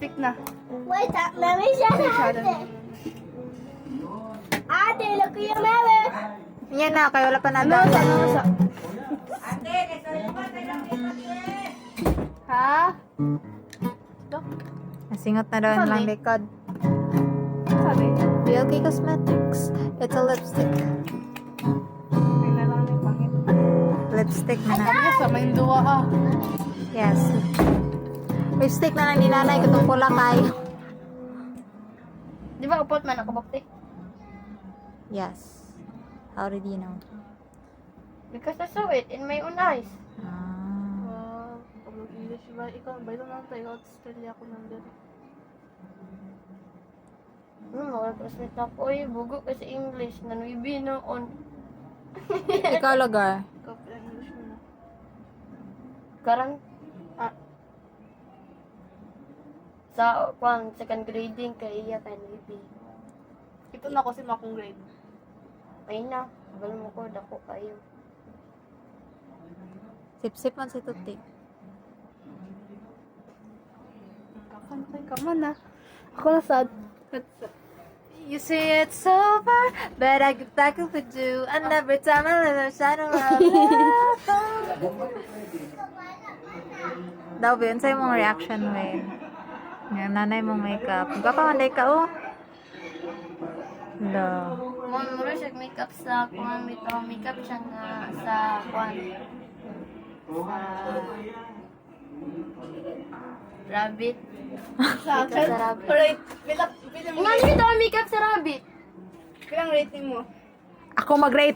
Lipstick na. Wait, mami siya ate. Ate, look yung mami. Yan na, kayo wala pa na Ano sa, ano sa? Ha? Ito? Nasingot na doon lang likod. Sabi? BLK Cosmetics. It's a lipstick. Ay na lang yung pangit. Lipstick na na. Yes, sa may duwa ah. Yes. Lipstick na lang ni nanay. Katong pula kayo. Di ba kapot man ako bakti? Yes. How did you know? Because I saw it in my own eyes. Ah. Pag English ba? Ikaw, ba ito lang tayo. Australia ko nandun. Mga classmate ako, oy, bugo kasi English. Nanuibi noon. Ikaw, lugar. Ikaw, English mo na. Karang, sa second grading kay iya kay Nuibi. Ito na kasi makong grade. Ay na, bal mo ko, dako kayo. Sip-sip man si Tuti. Kakantay ka man ah. Ako na sad. You say it's over, but I get back up with you. And every time I live, I shine around. Daw, yun sa'yo mong reaction, Wayne. Yung nanay mong makeup. Magpapamanday ka, oh. Hello. Muro siya makeup sa kuan, makeup siya nga sa kuan. Sa rabbit. Sa akin? Sa rabbit. Alright. Bilang Nga nito ang makeup sa rabbit. rating mo? Ako mag-rate